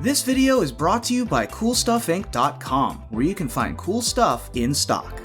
This video is brought to you by CoolStuffInc.com, where you can find cool stuff in stock.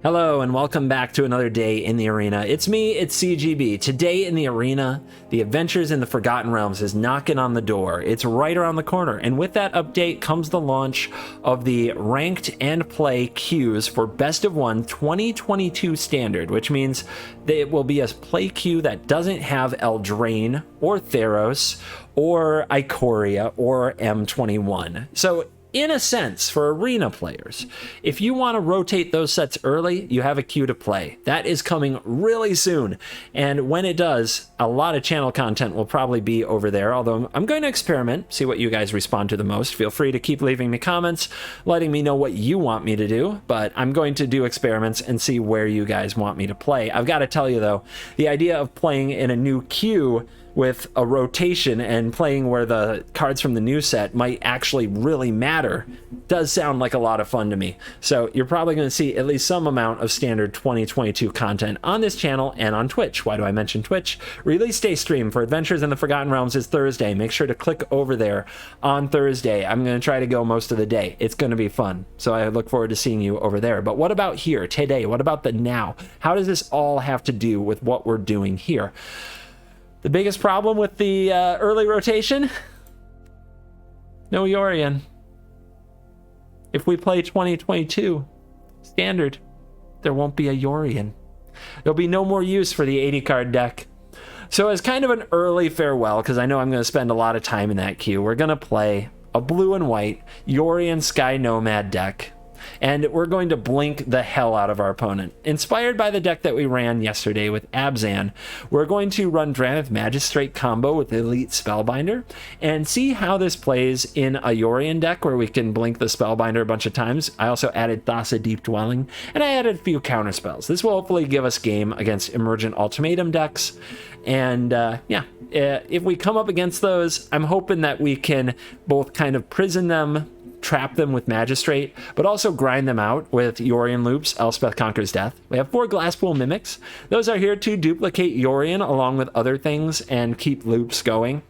Hello and welcome back to another day in the arena. It's me, it's CGB. Today in the arena, the Adventures in the Forgotten Realms is knocking on the door. It's right around the corner, and with that update comes the launch of the ranked and play queues for Best of One 2022 Standard, which means that it will be a play queue that doesn't have Eldraine or Theros or Ikoria or M21. So in a sense, for arena players, if you want to rotate those sets early, you have a queue to play. That is coming really soon, and when it does, a lot of channel content will probably be over there, although I'm going to experiment, see what you guys respond to the most. Feel free to keep leaving me comments, letting me know what you want me to do, but I'm going to do experiments and see where you guys want me to play. I've got to tell you, though, the idea of playing in a new queue with a rotation and playing where the cards from the new set might actually really matter does sound like a lot of fun to me. So you're probably going to see at least some amount of standard 2022 content on this channel and on Twitch. Why do I mention Twitch? Release day stream for Adventures in the Forgotten Realms is Thursday. Make sure to click over there on Thursday. I'm going to try to go most of the day. It's going to be fun. So I look forward to seeing you over there. But what about here today? What about the now? How does this all have to do with what we're doing here? The biggest problem with the early rotation? No Yorion. If we play 2022 Standard, there won't be a Yorion. There'll be no more use for the 80 card deck. So as kind of an early farewell, because I know I'm going to spend a lot of time in that queue, we're going to play a blue and white Yorion Sky Nomad deck. And we're going to blink the hell out of our opponent. Inspired by the deck that we ran yesterday with Abzan, we're going to run Drannith Magistrate combo with Elite Spellbinder and see how this plays in a Yorion deck where we can blink the Spellbinder a bunch of times. I also added Thassa Deep Dwelling, and I added a few counterspells. This will hopefully give us game against Emergent Ultimatum decks. And if we come up against those, I'm hoping that we can both kind of prison them, trap them with Magistrate, but also grind them out with Yorion Loops, Elspeth Conquers Death. We have 4 Glasspool Mimics. Those are here to duplicate Yorion along with other things and keep loops going.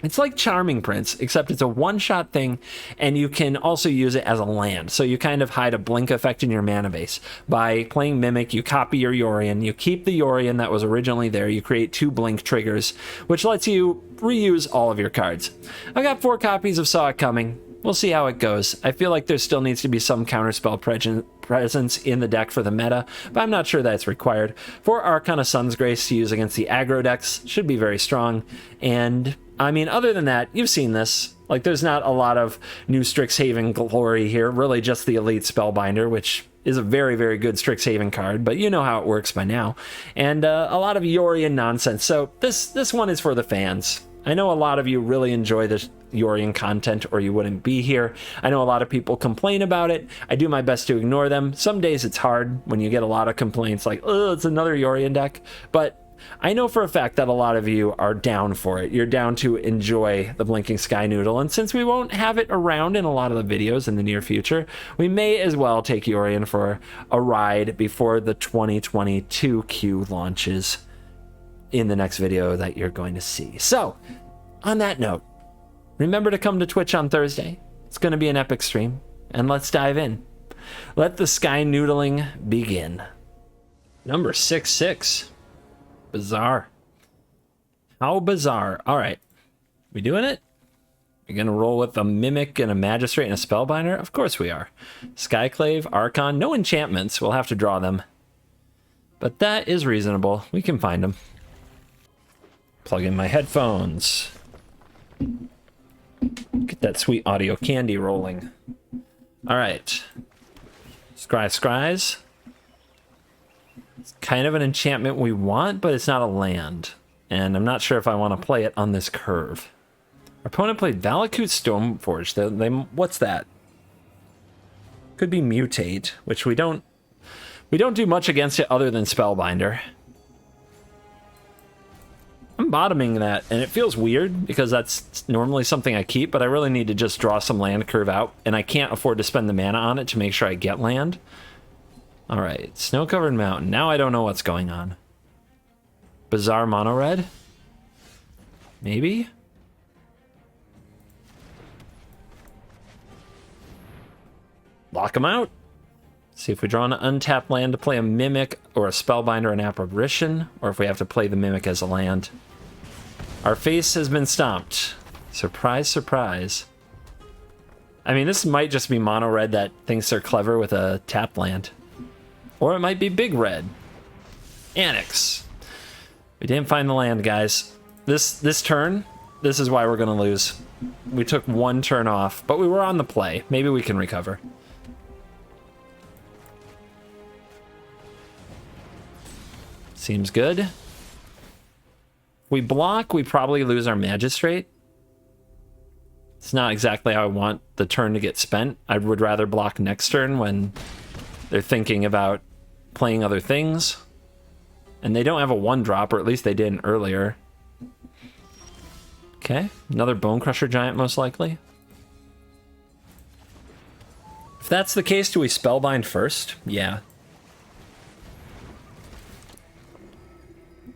It's like Charming Prince, except it's a one-shot thing, and you can also use it as a land. So you kind of hide a blink effect in your mana base. By playing Mimic, you copy your Yorion, you keep the Yorion that was originally there, you create 2 blink triggers, which lets you reuse all of your cards. I've got 4 copies of Saw It Coming. We'll see how it goes. I feel like there still needs to be some counterspell presence in the deck for the meta, but I'm not sure that's required. 4 Arcana Sun's Grace to use against the aggro decks should be very strong. And, I mean, other than that, you've seen this. Like, there's not a lot of new Strixhaven glory here, really just the Elite Spellbinder, which is a very, very good Strixhaven card, but you know how it works by now. And a lot of Yorion nonsense. So this one is for the fans. I know a lot of you really enjoy this Yorion content or you wouldn't be here. I know a lot of people complain about it. I do my best to ignore them. Some days it's hard when you get a lot of complaints like, oh, it's another Yorion deck. But I know for a fact that a lot of you are down for it. You're down to enjoy the Blinking Sky Noodle. And since we won't have it around in a lot of the videos in the near future, we may as well take Yorion for a ride before the 2022 queue launches in the next video that you're going to see. So, on that note, remember to come to Twitch on Thursday. It's going to be an epic stream, and let's dive in. Let the sky noodling begin. Number 66. Bizarre. How bizarre. All right. We doing it? We're going to roll with a Mimic and a Magistrate and a Spellbinder? Of course we are. Skyclave, Archon, no enchantments. We'll have to draw them. But that is reasonable. We can find them. Plug in my headphones. Get that sweet audio candy rolling. All right. Scries. It's kind of an enchantment we want, but it's not a land. And I'm not sure if I want to play it on this curve. Our opponent played Valakut Stoneforge. What's that? Could be Mutate, which we don't do much against it other than Spellbinder. I'm bottoming that, and it feels weird because that's normally something I keep, but I really need to just draw some land curve out, and I can't afford to spend the mana on it to make sure I get land. All right, Snow-Covered Mountain. Now I don't know what's going on. Bizarre Mono Red? Maybe? Lock them out. See if we draw an untapped land to play a Mimic or a Spellbind or an Apparition, or if we have to play the Mimic as a land. Our face has been stomped. Surprise, surprise. I mean, this might just be mono red that thinks they're clever with a tapped land. Or it might be big red. Annex. We didn't find the land, guys. This turn, this is why we're going to lose. We took one turn off, but we were on the play. Maybe we can recover. Seems good. We block, we probably lose our Magistrate. It's not exactly how I want the turn to get spent. I would rather block next turn when they're thinking about playing other things. And they don't have a 1-drop, or at least they didn't earlier. Okay, another Bone Crusher Giant most likely. If that's the case, do we Spellbind first? Yeah.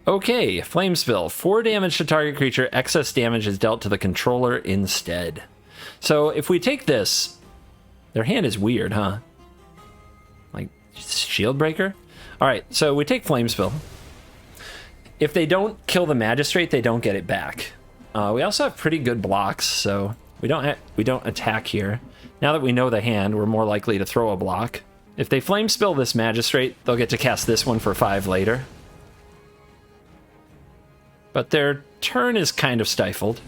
Okay, Flame Spill. 4 damage to target creature. Excess damage is dealt to the controller instead. So if we take this, their hand is weird, huh? Like, Shield Breaker? Alright, so we take Flame Spill. If they don't kill the Magistrate, they don't get it back. We also have pretty good blocks, so we don't attack here. Now that we know the hand, we're more likely to throw a block. If they Flame Spill this Magistrate, they'll get to cast this one for 5 later. But their turn is kind of stifled.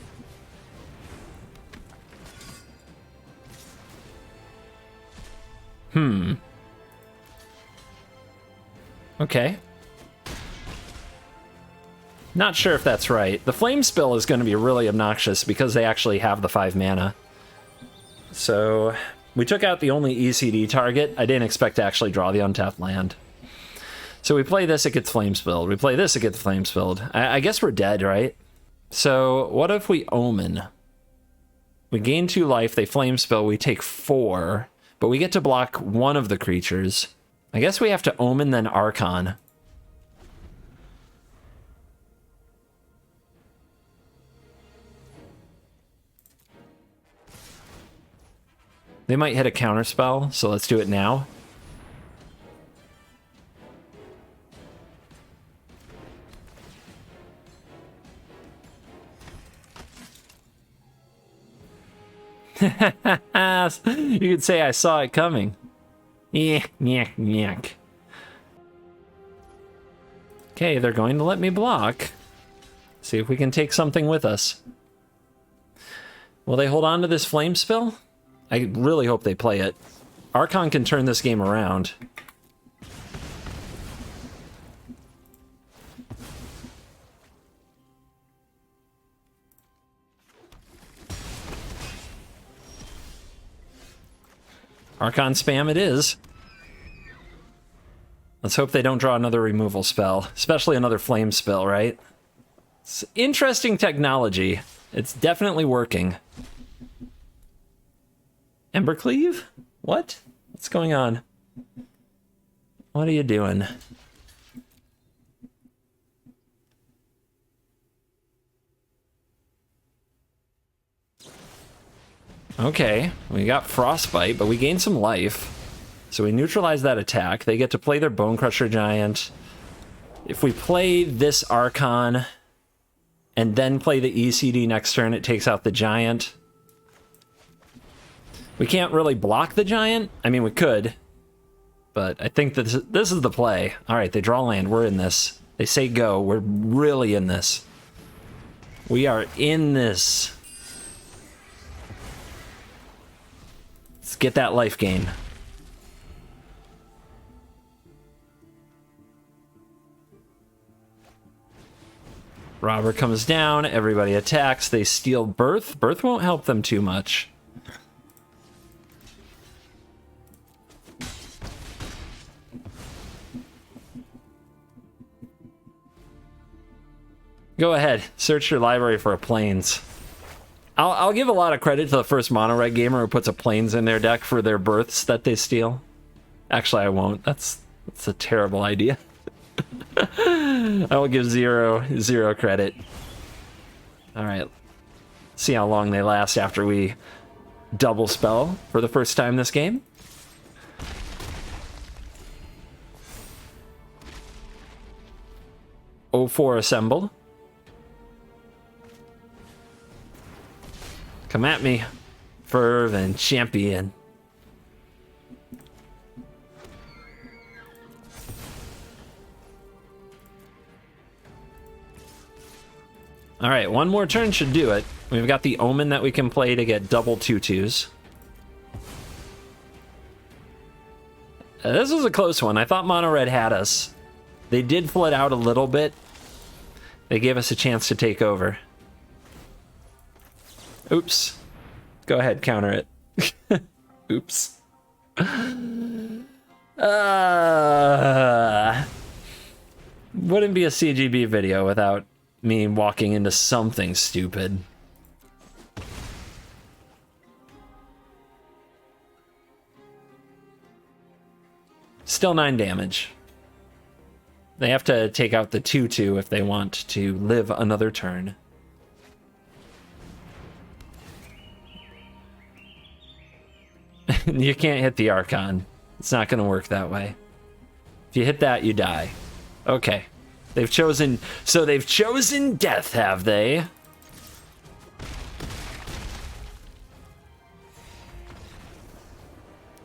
Okay. Not sure if that's right. The Flame Spill is going to be really obnoxious because they actually have the 5 mana. So we took out the only ECD target. I didn't expect to actually draw the untapped land. So we play this, it gets Flame Spilled. We play this, it gets Flame Spilled. I guess we're dead, right? So what if we Omen? We gain 2 life, they Flame Spill, we take 4, but we get to block 1 of the creatures. I guess we have to Omen, then Archon. They might hit a counterspell, so let's do it now. You could say I saw it coming. Okay, they're going to let me block. See if we can take something with us. Will they hold on to this Flame Spill? I really hope they play it. Archon can turn this game around. Archon spam it is. Let's hope they don't draw another removal spell, especially another Flame Spill, right? It's interesting technology. It's definitely working. Embercleave? What? What's going on? What are you doing? Okay, we got Frostbite, but we gained some life. So we neutralize that attack. They get to play their Bone Crusher Giant. If we play this Archon and then play the ECD next turn, it takes out the Giant. We can't really block the Giant. I mean, we could, but I think that this is the play. All right, they draw land. We're in this. They say go. We're really in this. We are in this. Let's get that life gain. Robber comes down. Everybody attacks. They steal Birth. Birth won't help them too much. Go ahead, search your library for a Plains. I'll give a lot of credit to the first mono red gamer who puts a Plains in their deck for their Births that they steal. Actually, I won't. That's a terrible idea. I will give zero credit. All right, see how long they last after we double spell for the first time this game. 04 assembled. Come at me, fervent champion. All right, one more turn should do it. We've got the Omen that we can play to get double 2/2s. This was a close one. I thought Mono Red had us. They did flit out a little bit. They gave us a chance to take over. Oops. Go ahead, counter it. Oops. Wouldn't be a CGB video without me walking into something stupid. Still 9 damage. They have to take out the 2/2 if they want to live another turn. You can't hit the Archon. It's not going to work that way. If you hit that, you die. Okay. They've chosen... So they've chosen death, have they?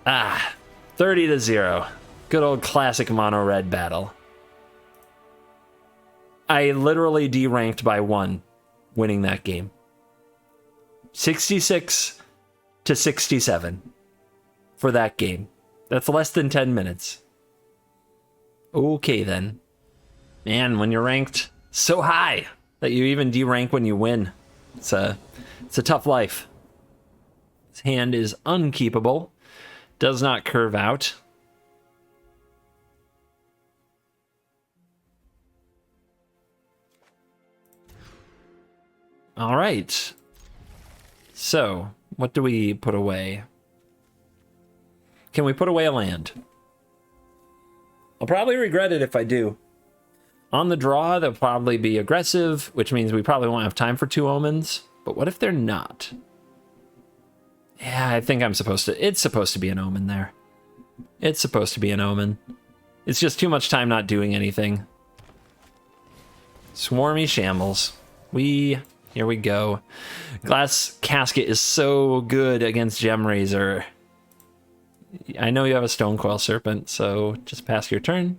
Ah. 30-0. Good old classic mono red battle. I literally deranked by 1 winning that game. 66 to 67 for that game. That's less than 10 minutes. Okay then. Man, when you're ranked so high that you even derank when you win, it's a tough life. This hand is unkeepable. Does not curve out. All right. So, what do we put away? Can we put away a land? I'll probably regret it if I do. On the draw, they'll probably be aggressive, which means we probably won't have time for 2 omens. But what if they're not? Yeah, I think I'm supposed to... It's supposed to be an omen there. It's supposed to be an omen. It's just too much time not doing anything. Swarmy Shambles. Here we go. Glass Casket is so good against Gem Razor. I know you have a Stone Coil Serpent, so just pass your turn.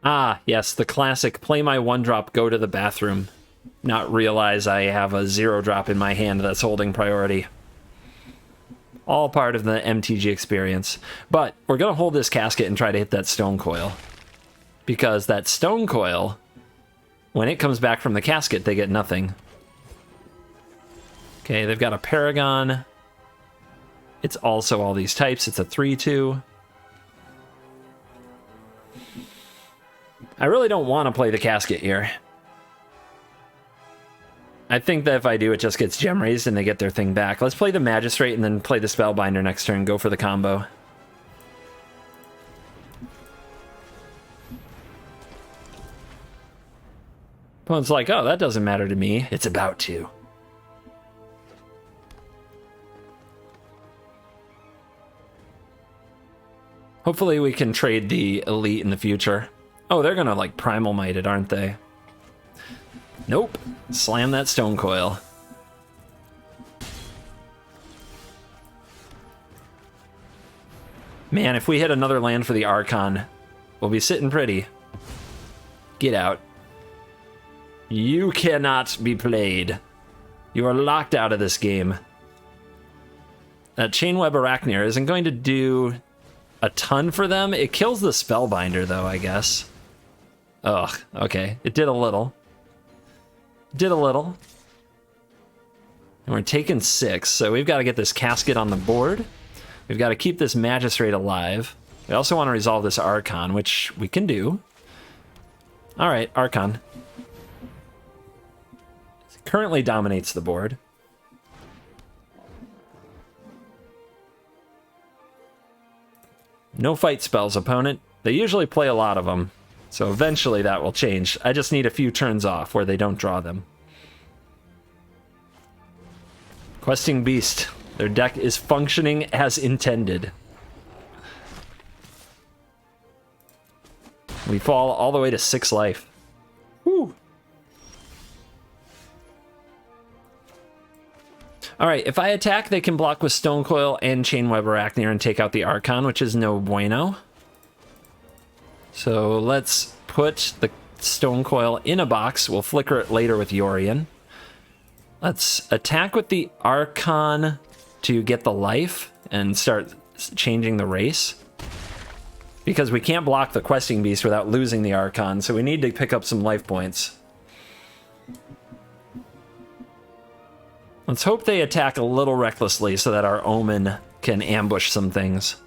Ah, yes, the classic play my 1-drop, go to the bathroom. Not realize I have a 0-drop in my hand that's holding priority. All part of the MTG experience. But we're going to hold this casket and try to hit that Stone Coil. Because that Stone Coil, when it comes back from the casket, they get nothing. Okay, they've got a Paragon. It's also all these types. It's a 3/2. I really don't want to play the casket here. I think that if I do, it just gets gem raised and they get their thing back. Let's play the Magistrate and then play the Spellbinder next turn. Go for the combo. Opponent's like, oh, that doesn't matter to me. It's about to. Hopefully we can trade the Elite in the future. Oh, they're gonna, like, Primal Might it, aren't they? Nope. Slam that Stone Coil. Man, if we hit another land for the Archon, we'll be sitting pretty. Get out. You cannot be played. You are locked out of this game. That Chainweb Arachnir isn't going to do a ton for them. It kills the Spellbinder, though, I guess. Ugh, okay. It did a little. Did a little. And we're taking 6, so we've got to get this casket on the board. We've got to keep this Magistrate alive. We also want to resolve this Archon, which we can do. Alright, Archon. It currently dominates the board. No fight spells, opponent. They usually play a lot of them. So eventually that will change. I just need a few turns off where they don't draw them. Questing Beast. Their deck is functioning as intended. We fall all the way to 6 life. Woo! Alright, if I attack, they can block with Stone Coil and Chainweb Arachnir and take out the Archon, which is no bueno. So let's put the Stone Coil in a box. We'll flicker it later with Yorion. Let's attack with the Archon to get the life and start changing the race. Because we can't block the Questing Beast without losing the Archon, so we need to pick up some life points. Let's hope they attack a little recklessly so that our Omen can ambush some things.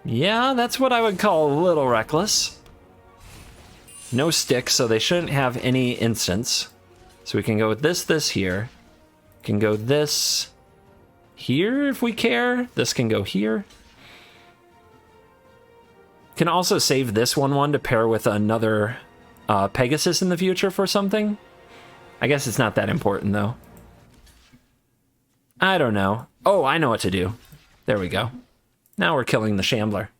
Yeah, that's what I would call a little reckless. No stick, so they shouldn't have any instants. So we can go with this here. Can go this here if we care. This can go here. Can also save this 1/1 to pair with another Pegasus in the future for something. I guess it's not that important, though. I don't know. Oh, I know what to do. There we go. Now we're killing the Shambler.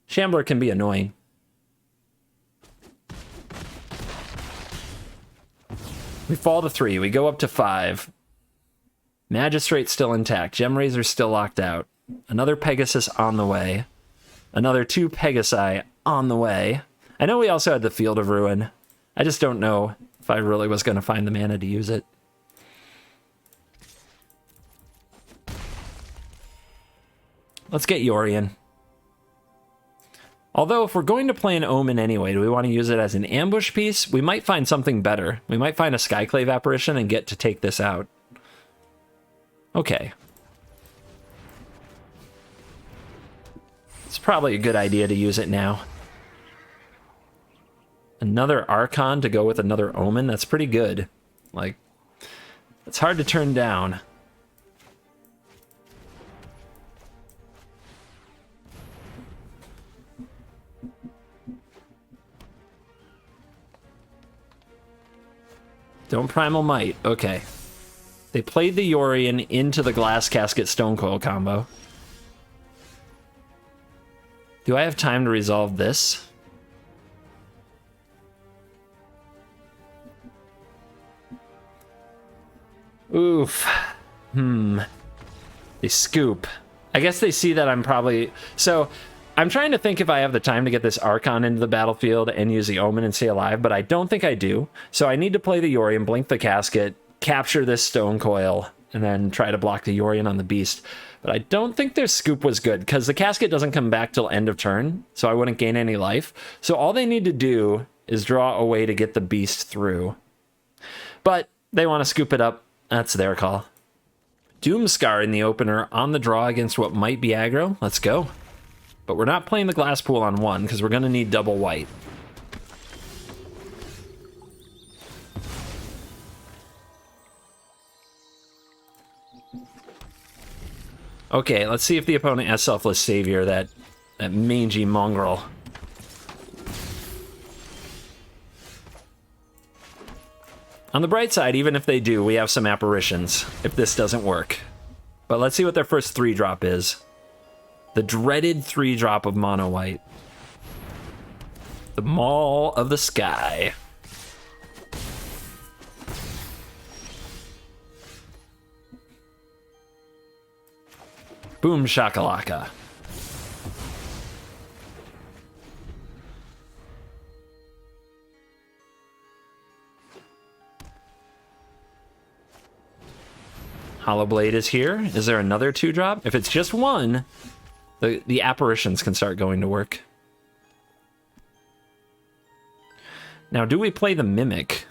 Shambler can be annoying. We fall to 3. We go up to 5. Magistrate's still intact. Gemrazor's still locked out. Another Pegasus on the way. Another 2 Pegasi on the way. I know we also had the Field of Ruin. I just don't know if I really was going to find the mana to use it. Let's get Yorion. Although, if we're going to play an Omen anyway, do we want to use it as an ambush piece? We might find something better. We might find a Skyclave Apparition and get to take this out. Okay. It's probably a good idea to use it now. Another Archon to go with another Omen? That's pretty good. Like, it's hard to turn down. Don't Primal Might. Okay. They played the Yorion into the Glass Casket Stone Coil combo. Do I have time to resolve this? Oof. They scoop. I guess they see that I'm probably... So, I'm trying to think if I have the time to get this Archon into the battlefield and use the Omen and stay alive, but I don't think I do. So I need to play the Yorion, blink the casket, capture this Stone Coil, and then try to block the Yorion on the Beast. But I don't think their scoop was good, because the casket doesn't come back till end of turn, so I wouldn't gain any life. So all they need to do is draw a way to get the Beast through. But they want to scoop it up. That's their call. Doomscar in the opener on the draw against what might be aggro. Let's go. But we're not playing the Glass Pool on 1, because we're going to need double white. Okay, let's see if the opponent has Selfless Savior, that mangy mongrel. On the bright side, even if they do, we have some apparitions, if this doesn't work. But let's see what their first 3-drop is. The dreaded 3-drop of mono white. The Maul of the Sky. Boom shakalaka. Hollow Blade is here. Is there another 2-drop? If it's just one, the apparitions can start going to work. Now, do we play the Mimic?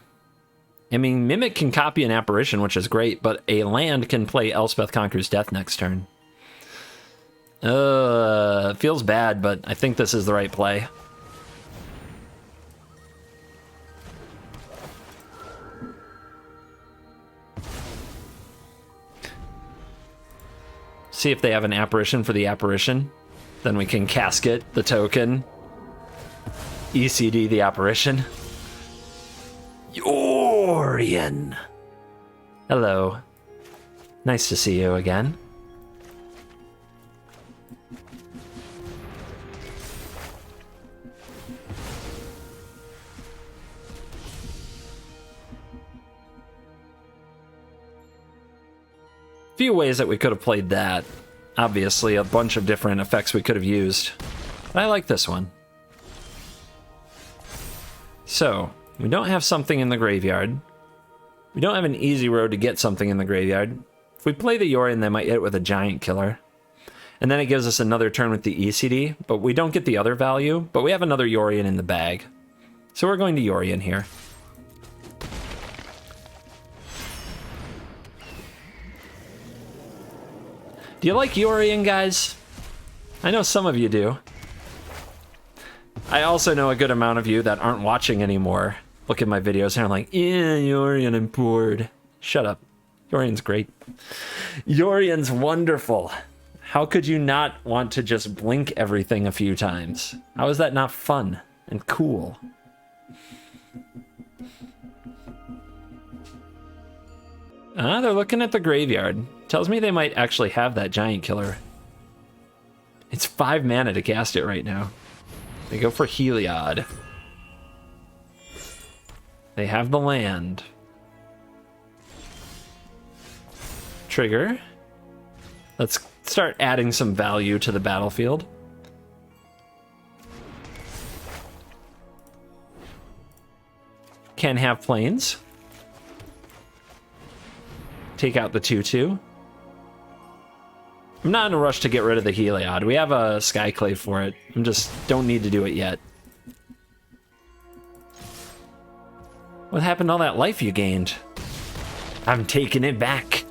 I mean, Mimic can copy an apparition, which is great, but a land can play Elspeth Conquers Death next turn. Feels bad, but I think this is the right play. See if they have an apparition for the apparition. Then we can casket the token. ECD the apparition. Yorion. Hello. Nice to see you again. Few ways that we could have played that. Obviously, a bunch of different effects we could have used. But I like this one. So, we don't have something in the graveyard. We don't have an easy road to get something in the graveyard. If we play the Yorion, they might hit it with a giant killer. And then it gives us another turn with the ECD, but we don't get the other value, but we have another Yorion in the bag. So we're going to Yorion here. Do you like Yorion, guys? I know some of you do. I also know a good amount of you that aren't watching anymore. Look at my videos and are like, yeah, Yorion, I'm bored. Shut up. Yorion's great. Yorion's wonderful. How could you not want to just blink everything a few times? How is that not fun and cool? They're looking at the graveyard. Tells me they might actually have that giant killer. It's 5 mana to cast it right now. They go for Heliod. They have the land. Trigger. Let's start adding some value to the battlefield. Can have planes. Take out the 2/2. I'm not in a rush to get rid of the Heliod. We have a Skyclave for it. I just don't need to do it yet. What happened to all that life you gained? I'm taking it back.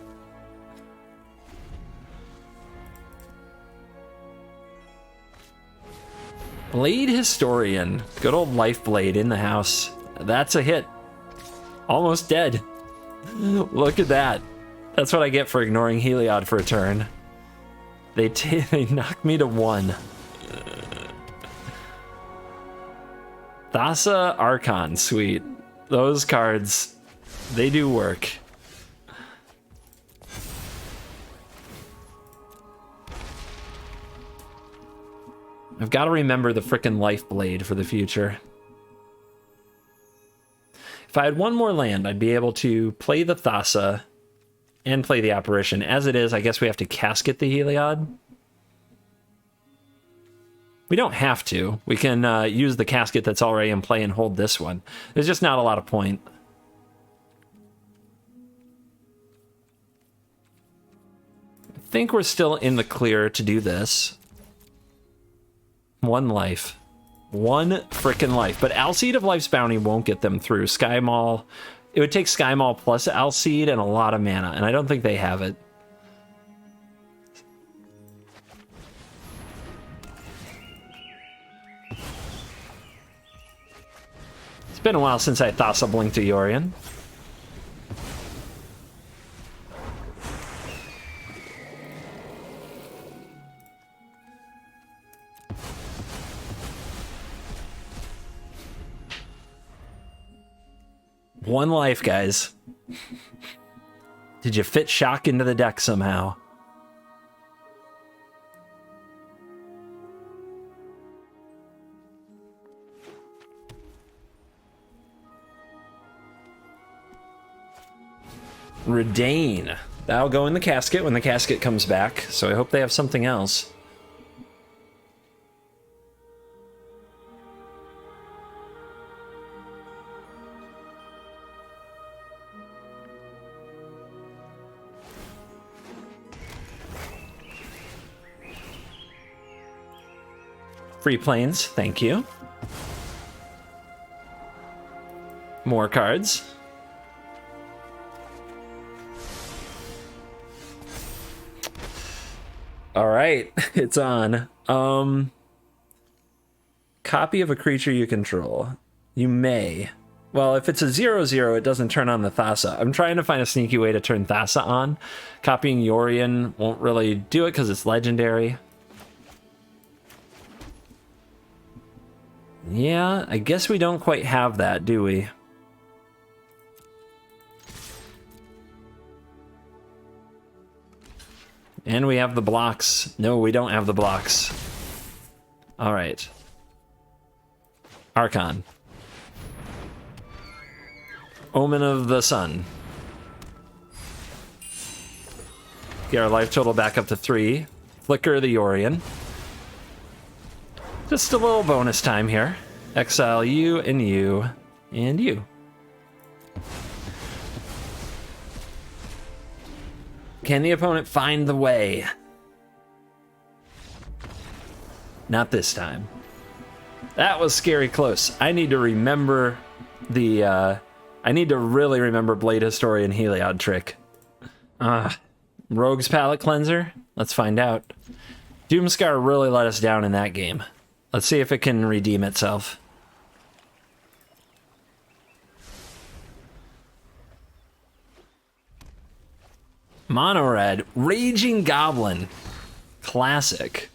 Blade Historian. Good old Life Blade in the house. That's a hit. Almost dead. Look at that. That's what I get for ignoring Heliod for a turn. They knocked me to 1. Thassa Archon, sweet. Those cards, they do work. I've got to remember the frickin' Life Blade for the future. If I had one more land, I'd be able to play the Thassa and play the Apparition. As it is, I guess we have to casket the Heliod. We don't have to. We can use the casket that's already in play and hold this one. There's just not a lot of point. I think we're still in the clear to do this. 1 life. 1 frickin' life. But Alseed of Life's Bounty won't get them through. Sky Maul. It would take Sky Maul plus Alseed and a lot of mana, and I don't think they have it. It's been a while since I Thassa blinked to Yorion. One life, guys. Did you fit Shock into the deck somehow? Redain. That'll go in the casket when the casket comes back, so I hope they have something else. Free planes, thank you. More cards. All right, it's on. Copy of a creature you control. You may. Well, if it's a 0/0, it doesn't turn on the Thassa. I'm trying to find a sneaky way to turn Thassa on. Copying Yorion won't really do it because it's legendary. Yeah, I guess we don't quite have that, do we? And we have the blocks. No, we don't have the blocks. All right. Archon. Omen of the Sun. Get our life total back up to 3. Flicker of the Yorion. Just a little bonus time here. Exile you and you and you. Can the opponent find the way? Not this time. That was scary close. I need to remember the, I need to really remember Blade Historian Heliod trick. Rogue's Palette Cleanser? Let's find out. Doomscar really let us down in that game. Let's see if it can redeem itself. Mono Red, Raging Goblin. Classic.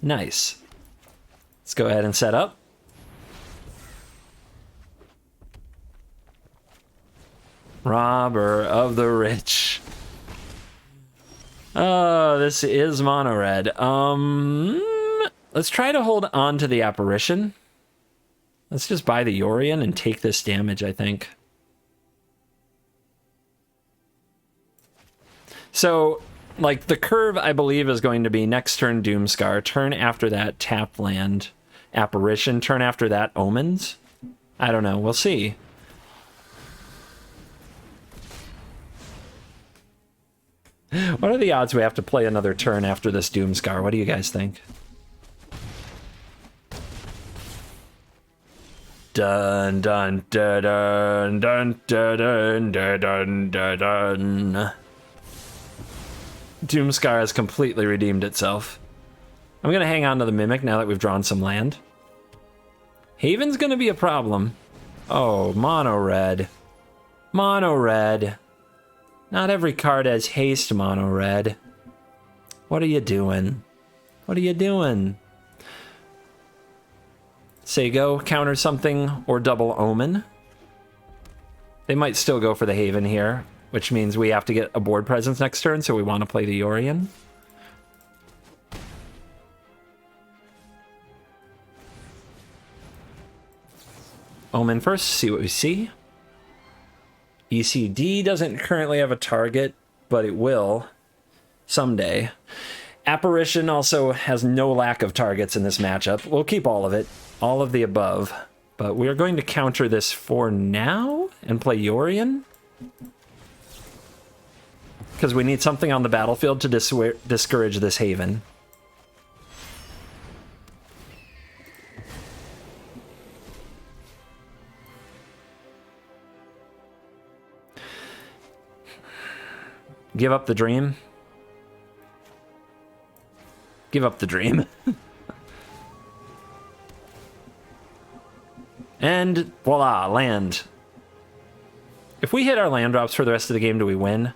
Nice. Let's go ahead and set up. Robber of the Rich. Oh, this is Mono Red. Let's try to hold on to the Apparition. Let's just buy the Yorion and take this damage, I think. So, like, the curve, I believe, is going to be next turn Doomscar, turn after that tap land Apparition, turn after that Omens. I don't know, we'll see. What are the odds we have to play another turn after this Doomscar? What do you guys think? Dun dun dun dun dun dun dun dun dun dun. Doomscar has completely redeemed itself. I'm gonna hang on to the Mimic now that we've drawn some land. Haven's gonna be a problem. Oh, mono red. Mono red. Not every card has haste, mono red. What are you doing? What are you doing? Say go, counter something, or double Omen. They might still go for the Haven here, which means we have to get a board presence next turn, so we want to play the Yorion. Omen first, see what we see. ECD doesn't currently have a target, but it will someday. Apparition also has no lack of targets in this matchup. We'll keep all of it, all of the above, but we are going to counter this for now and play Yorion, because we need something on the battlefield to discourage this Haven. Give up the dream. Give up the dream. And voila, land. If we hit our land drops for the rest of the game, do we win?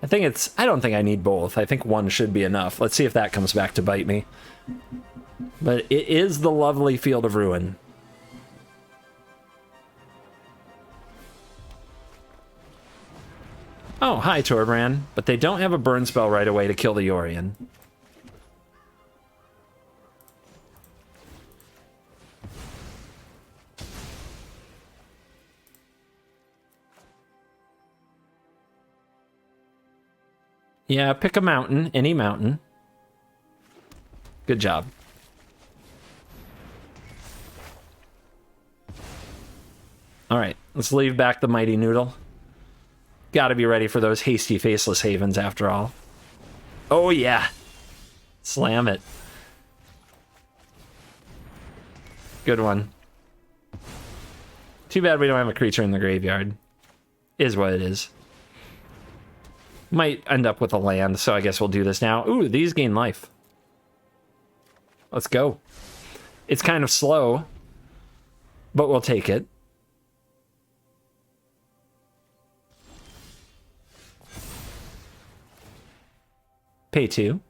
I don't think I need both. I think one should be enough. Let's see if that comes back to bite me. But it is the lovely Field of Ruin. Oh, hi, Torbran. But they don't have a burn spell right away to kill the Yorion. Yeah, pick a mountain, any mountain. Good job. All right, let's leave back the Mighty Noodle. Gotta be ready for those hasty, faceless Havens after all. Oh yeah! Slam it. Good one. Too bad we don't have a creature in the graveyard. Is what it is. Might end up with a land, so I guess we'll do this now. Ooh, these gain life. Let's go. It's kind of slow, but we'll take it. Pay 2.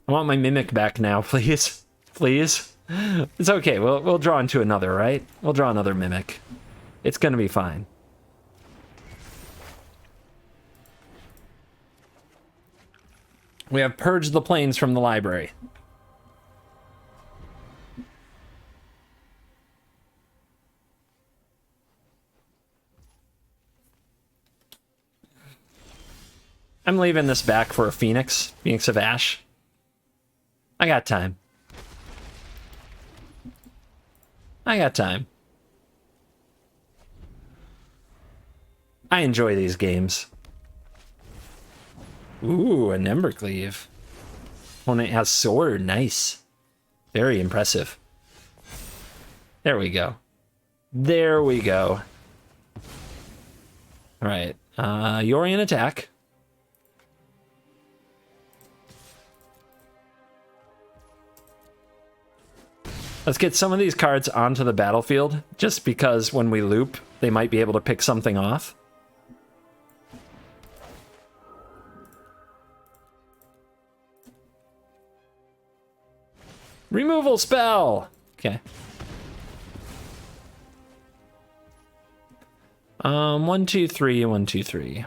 I want my Mimic back now, please. Please. It's okay. We'll draw into another, right? We'll draw another Mimic. It's gonna be fine. We have purged the plains from the library. I'm leaving this back for a Phoenix of Ash. I got time. I got time. I enjoy these games. Ooh, an Embercleave. Opponent has sword. Nice. Very impressive. There we go. There we go. All right. Yorion attack. Let's get some of these cards onto the battlefield, just because when we loop, they might be able to pick something off. Removal spell! Okay. 1, 2, 3, 1, 2, 3.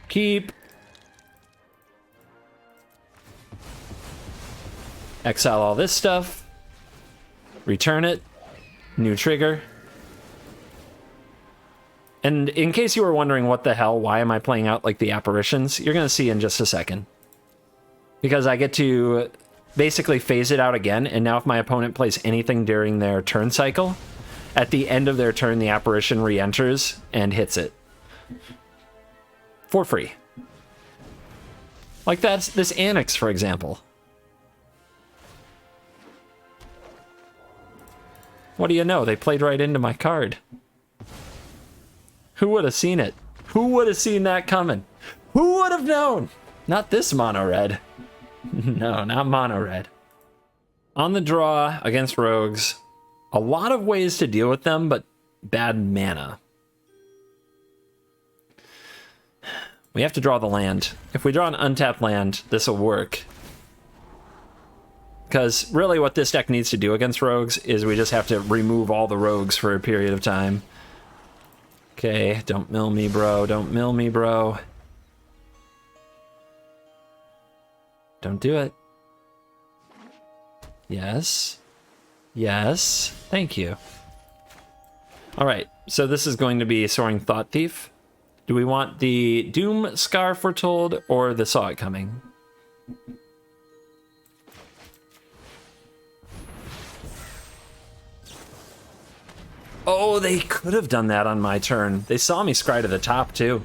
Keep. Exile all this stuff. Return it. New trigger. And in case you were wondering what the hell, why am I playing out like the apparitions, you're going to see in just a second. Because I get to basically phase it out again, and now if my opponent plays anything during their turn cycle, at the end of their turn, the apparition re-enters and hits it. For free. Like that's this Annex, for example. What do you know? They played right into my card. Who would have seen it? Who would have seen that coming? Who would have known? Not this mono red. No, not mono red. On the draw against rogues, a lot of ways to deal with them, but bad mana. We have to draw the land. If we draw an untapped land, this will work. Because really what this deck needs to do against rogues is we just have to remove all the rogues for a period of time. Okay, don't mill me, bro. Don't mill me, bro. Don't do it. Yes. Yes. Thank you. All right, so this is going to be Soaring Thought Thief. Do we want the Doom Scar Foretold or the Saw It Coming? Oh, they could have done that on my turn. They saw me scry to the top, too.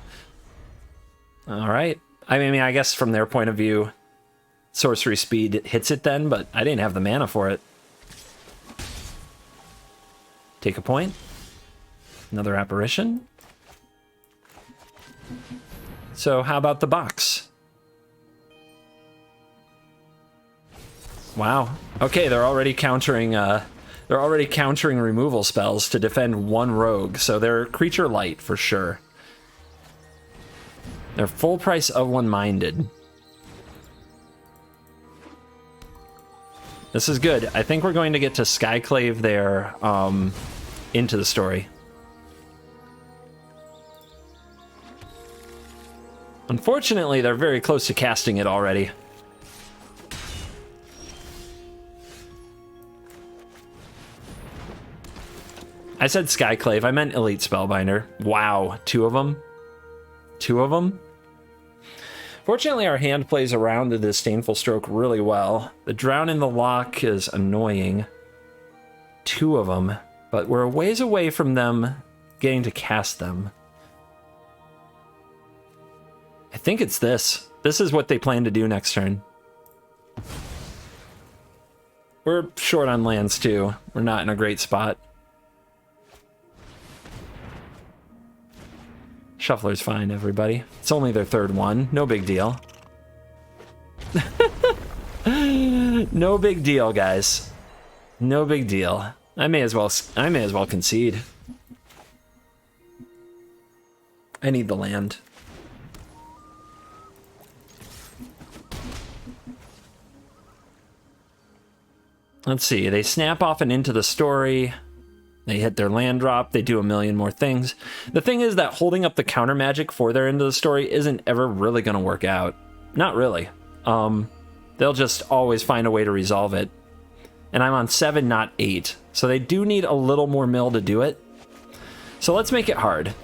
All right. I mean, I guess from their point of view, sorcery speed hits it then, but I didn't have the mana for it. Take a point. Another apparition. So how about the box? Wow. Okay, they're already countering removal spells to defend one rogue, so they're creature light for sure. They're full price of one minded. This is good. I think we're going to get to Skyclave there into the story. Unfortunately, they're very close to casting it already. I said Skyclave, I meant Elite Spellbinder. Wow, 2 of them? 2 of them? Fortunately, our hand plays around the Disdainful Stroke really well. The Drown in the Lock is annoying. 2 of them, but we're a ways away from them getting to cast them. I think it's this. This is what they plan to do next turn. We're short on lands too. We're not in a great spot. Shuffler's fine, everybody. It's only their 3rd one. No big deal. No big deal, guys. No big deal. I may as well concede. I need the land. Let's see. They snap off and into the story. They hit their land drop. They do a million more things. The thing is that holding up the counter magic for their end of the story isn't ever really going to work out. Not really. They'll just always find a way to resolve it. And I'm on 7, not 8. So they do need a little more mill to do it. So let's make it hard.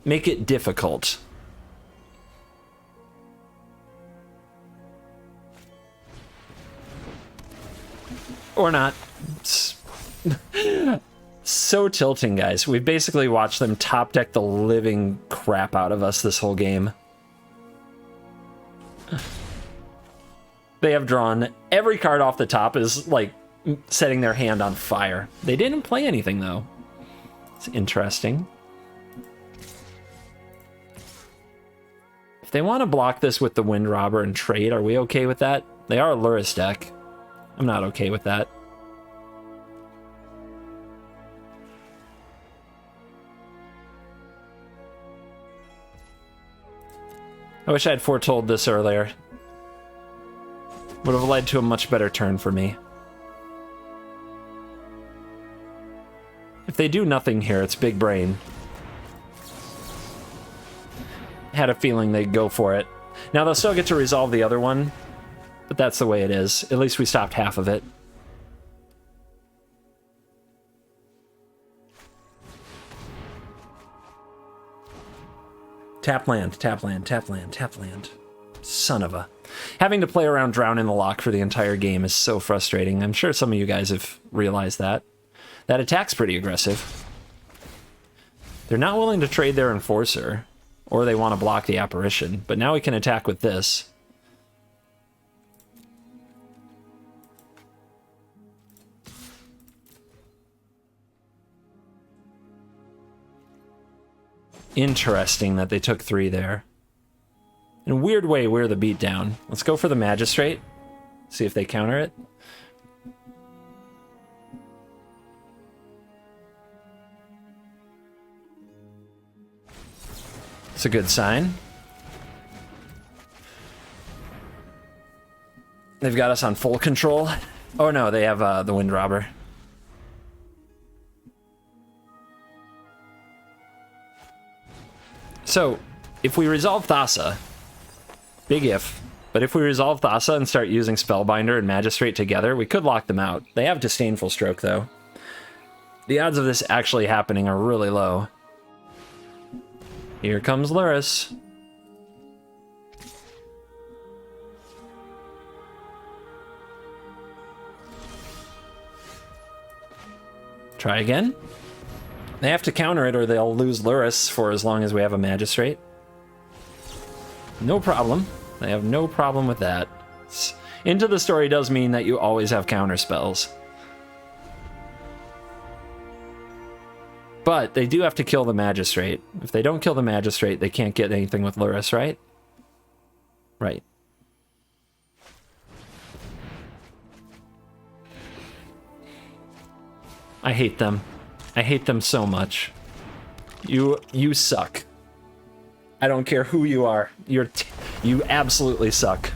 Make it difficult. Or not. So tilting, guys. We've basically watched them top deck the living crap out of us this whole game. They have drawn every card off the top is like setting their hand on fire. They didn't play anything though. It's interesting. If they want to block this with the Wind Robber and trade, are we okay with that? They are a Luris deck. I'm not okay with that. I wish I had foretold this earlier. Would have led to a much better turn for me. If they do nothing here, it's big brain. Had a feeling they'd go for it. Now they'll still get to resolve the other one, but that's the way it is. At least we stopped half of it. Tap land, tap land, tap land, tap land. Son of a... Having to play around Drown in the Loch for the entire game is so frustrating. I'm sure some of you guys have realized that. That attack's pretty aggressive. They're not willing to trade their Enforcer, or they want to block the Apparition, but now we can attack with this. Interesting that they took 3 there. In a weird way, we're the beatdown. Let's go for the Magistrate. See if they counter it. It's a good sign. They've got us on full control. Oh no, they have the Wind Robber. So, if we resolve Thassa, big if, but if we resolve Thassa and start using Spellbinder and Magistrate together, we could lock them out. They have Disdainful Stroke, though. The odds of this actually happening are really low. Here comes Luris. Try again. They have to counter it or they'll lose Luris for as long as we have a Magistrate. No problem. They have no problem with that. Into the Story does mean that you always have counter spells. But they do have to kill the Magistrate. If they don't kill the Magistrate, they can't get anything with Luris, right? Right. I hate them. I hate them so much. You suck. I don't care who you are. You absolutely suck.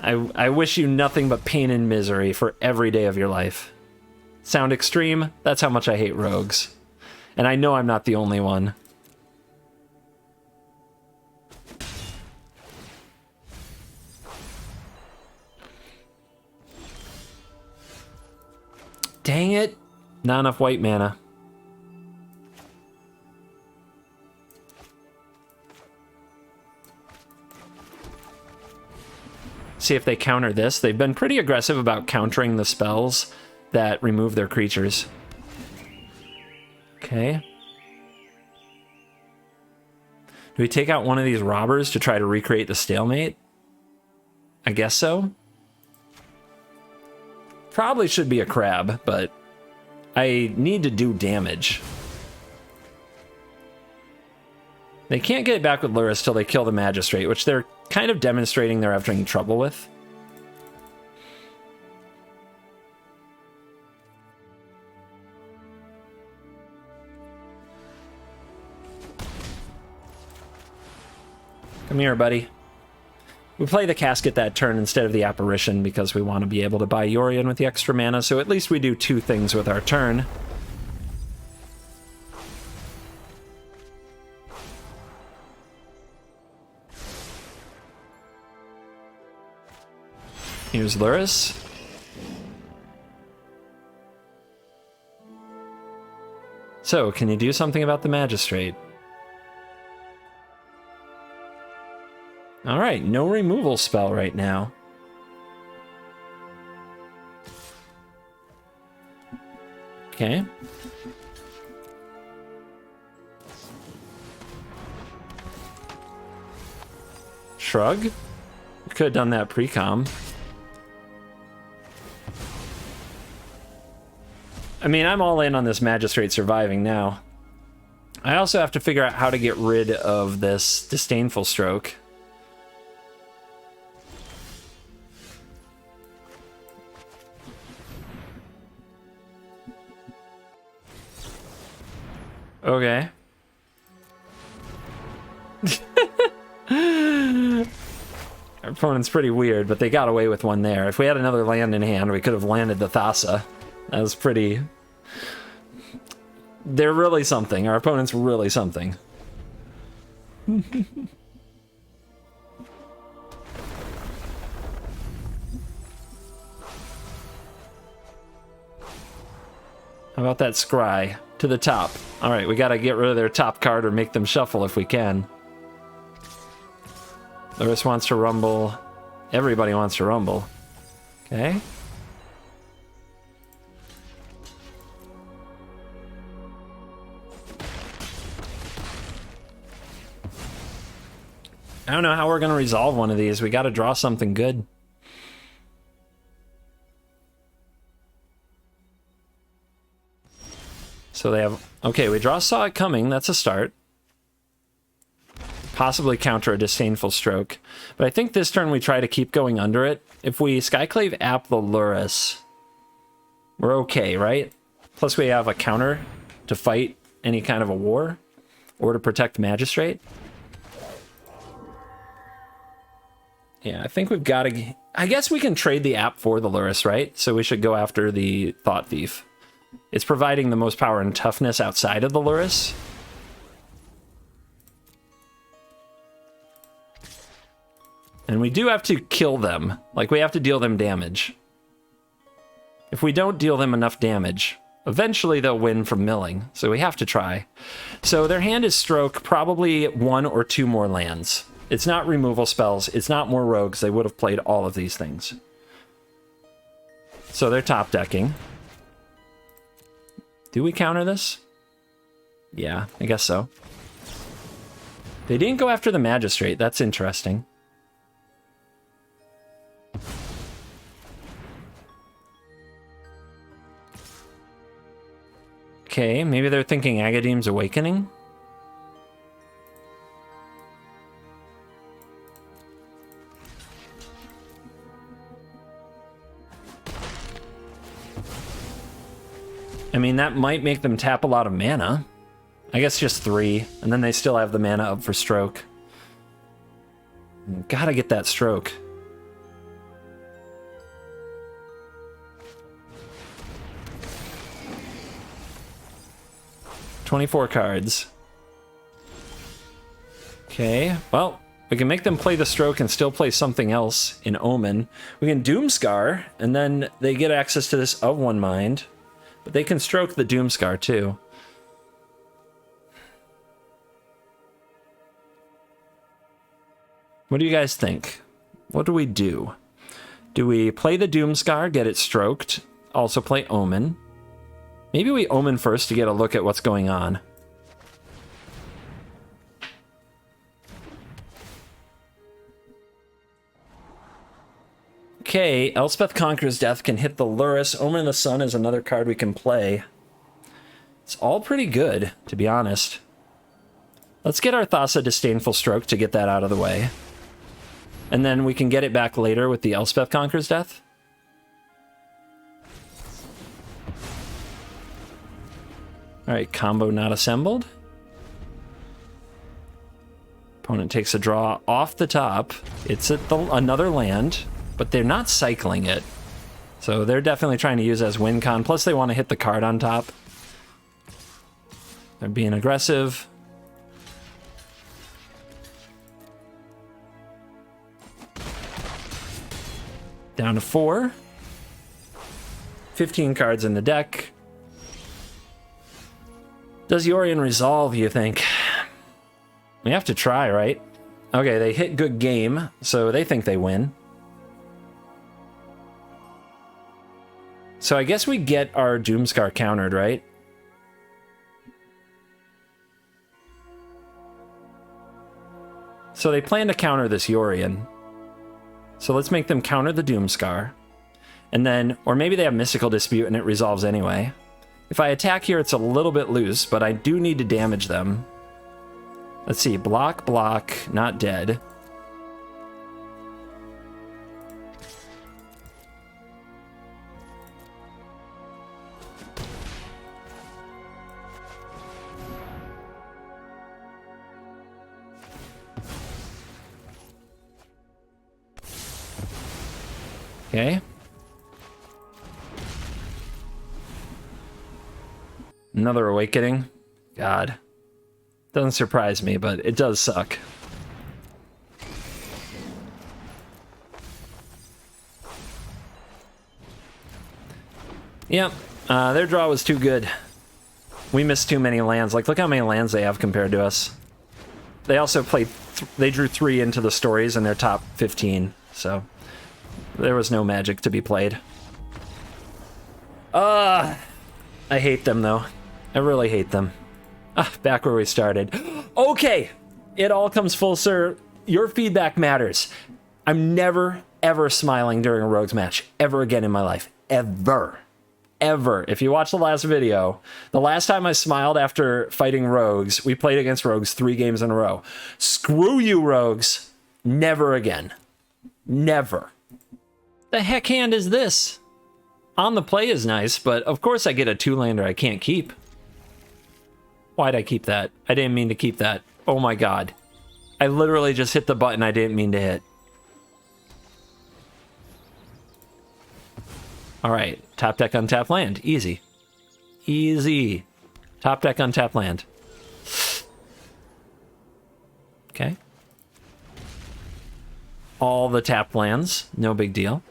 I wish you nothing but pain and misery for every day of your life. Sound extreme? That's how much I hate rogues. And I know I'm not the only one. Dang it. Not enough white mana. See if they counter this. They've been pretty aggressive about countering the spells that remove their creatures. Okay. Do we take out one of these robbers to try to recreate the stalemate? I guess so. Probably should be a crab, but I need to do damage. They can't get it back with Luris till they kill the Magistrate, which they're kind of demonstrating they're having trouble with. Come here, buddy. We play the Casket that turn instead of the Apparition because we want to be able to buy Yorion with the extra mana, so at least we do 2 things with our turn. Here's Luris. So, can you do something about the Magistrate? Alright, no removal spell right now. Okay. Shrug? We could have done that pre-com. I mean, I'm all in on this Magistrate surviving now. I also have to figure out how to get rid of this Disdainful Stroke. Okay. Our opponent's pretty weird, but they got away with one there. If we had another land in hand, we could have landed the Thassa. That was pretty... They're really something. Our opponent's really something. How about that Scry? To the top. Alright, we gotta get rid of their top card or make them shuffle if we can. Luris wants to rumble. Everybody wants to rumble. Okay. I don't know how we're going to resolve one of these. We got to draw something good. So they have... Okay, we draw Saw It Coming. That's a start. Possibly counter a Disdainful Stroke. But I think this turn we try to keep going under it. If we Skyclave App the Luris, we're okay, right? Plus we have a counter to fight any kind of a war. Or to protect Magistrate. Yeah, I think we've got to... I guess we can trade the app for the Luris, right? So we should go after the Thought Thief. It's providing the most power and toughness outside of the Luris. And we do have to kill them. Like, we have to deal them damage. If we don't deal them enough damage, eventually they'll win from milling. So we have to try. So their hand is Stroke, probably 1 or 2 more lands. It's not removal spells. It's not more rogues. They would have played all of these things. So they're top decking. Do we counter this? Yeah, I guess so. They didn't go after the Magistrate. That's interesting. Okay, maybe they're thinking Agadeem's Awakening? I mean, that might make them tap a lot of mana. I guess just 3, and then they still have the mana up for Stroke. Gotta get that Stroke. "24 cards. Okay, well, we can make them play the Stroke and still play something else in Omen. We can Doomscar, and then they get access to this of One Mind. But they can Stroke the Doomscar, too. What do you guys think? What do we do? Do we play the Doomscar, get it stroked, also play Omen? Maybe we Omen first to get a look at what's going on. Okay, Elspeth Conquers Death can hit the Luris. Omen of the Sun is another card we can play. It's all pretty good, to be honest. Let's get our Thassa Disdainful Stroke to get that out of the way. And then we can get it back later with the Elspeth Conquers Death. Alright, combo not assembled. Opponent takes a draw off the top. It's at another land, but they're not cycling it. So they're definitely trying to use it as win con. Plus they want to hit the card on top. They're being aggressive. Down to 4. 15 cards in the deck. Does Yorion resolve, you think? We have to try, right? Okay, they hit good game, so they think they win. So I guess we get our Doomscar countered, right? So they plan to counter this Yorion. So let's make them counter the Doomscar. And then, or maybe they have Mystical Dispute and it resolves anyway. If I attack here, it's a little bit loose, but I do need to damage them. Let's see, block, block, not dead. Okay. Another Awakening. God. Doesn't surprise me, but it does suck. Yep. Their draw was too good. We missed too many lands. Like, look how many lands they have compared to us. They also played... they drew 3 into the stories in their top 15, so... there was no Magic to be played. I hate them, though. I really hate them. Back where we started. Okay! It all comes full circle. Your feedback matters. I'm never, ever smiling during a Rogues match. Ever again in my life. Ever. Ever. If you watch the last video, the last time I smiled after fighting Rogues, we played against Rogues 3 games in a row. Screw you, Rogues. Never again. Never. The heck hand is this? On the play is nice, but of course I get a 2-lander I can't keep. Why'd I keep that? I didn't mean to keep that. Oh my god. I literally just hit the button I didn't mean to hit. Alright, top deck, untap land. Easy. Easy. Top deck, untap land. Okay. All the tap lands. No big deal.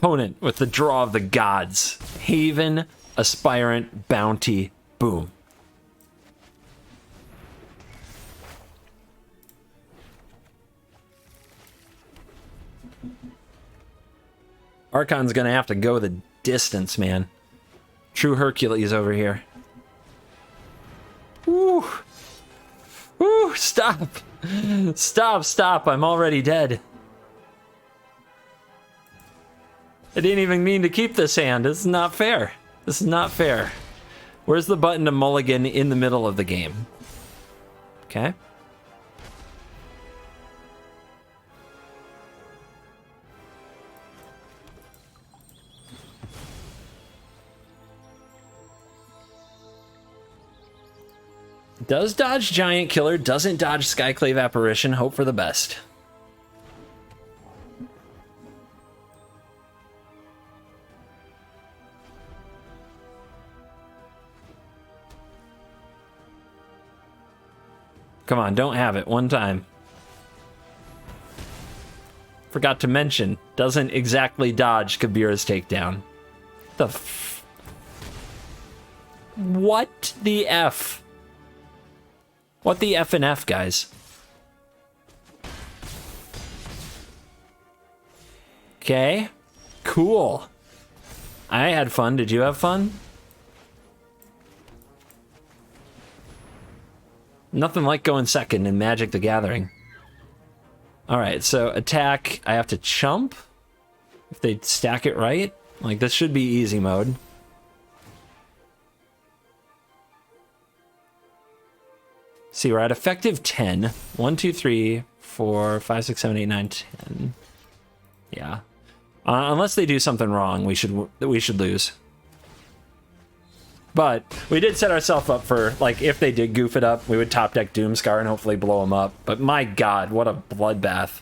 Opponent with the draw of the gods. Haven, Aspirant, Bounty, boom. Archon's gonna have to go the distance, man. True Hercules over here. Woo! Woo! Stop! Stop, stop, I'm already dead. I didn't even mean to keep this hand. This is not fair. This is not fair. Where's the button to mulligan in the middle of the game? Okay. Does dodge Giant Killer, doesn't dodge Skyclave Apparition. Hope for the best. Come on, don't have it. One time. Forgot to mention, doesn't exactly dodge Kabira's takedown. The f... What the F? What the F and F, guys? Okay. Cool. I had fun. Did you have fun? Nothing like going second in Magic the Gathering. Alright, so attack. I have to chump? If they stack it right? Like, this should be easy mode. See, we're at effective 10. 1, 2, 3, 4, 5, 6, 7, 8, 9, 10. Yeah. Unless they do something wrong, we should lose. But we did set ourselves up for, like, if they did goof it up, we would top deck Doomscar and hopefully blow them up. But my god, what a bloodbath.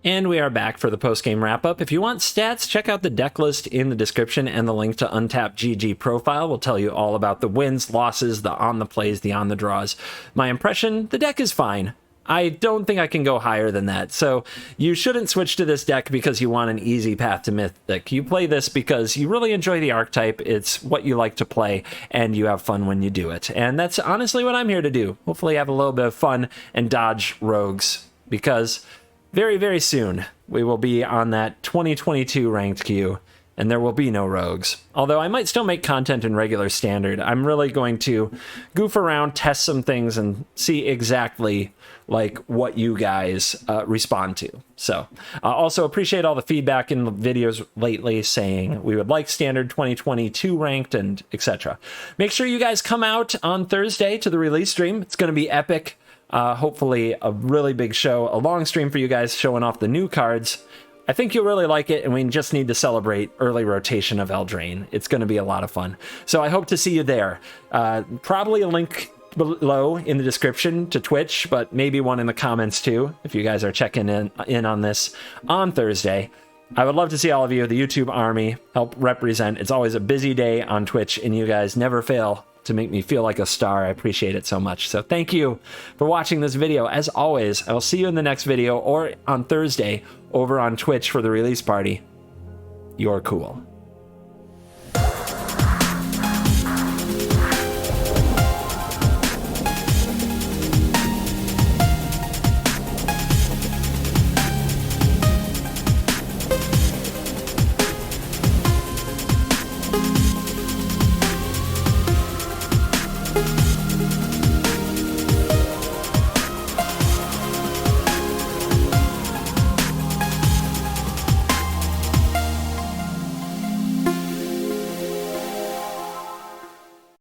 And we are back for the post-game wrap-up. If you want stats, check out the deck list in the description, and the link to Untapped GG profile will tell you all about the wins, losses, the on the plays, the on the draws. My impression, the deck is fine. I don't think I can go higher than that. So you shouldn't switch to this deck because you want an easy path to Mythic. You play this because you really enjoy the archetype, it's what you like to play, and you have fun when you do it. And that's honestly what I'm here to do. Hopefully have a little bit of fun and dodge rogues, because very, very soon we will be on that 2022 ranked queue, and there will be no rogues. Although I might still make content in regular standard. I'm really going to goof around, test some things, and see exactly like what you guys respond to. So also appreciate all the feedback in the videos lately saying we would like standard 2022 ranked and etc. Make sure you guys come out on Thursday to the release stream. It's going to be epic. Hopefully a really big show, a long stream for you guys showing off the new cards. I think you'll really like it, and we just need to celebrate early rotation of Eldraine. It's going to be a lot of fun. So I hope to see you there. Probably a link below in the description to Twitch, but maybe one in the comments too, if you guys are checking in on this on Thursday. I would love to see all of you, the YouTube army, help represent. It's always a busy day on Twitch, and you guys never fail to make me feel like a star. I appreciate it so much. So thank you for watching this video. As always, I will see you in the next video or on Thursday over on Twitch for the release party. You're cool.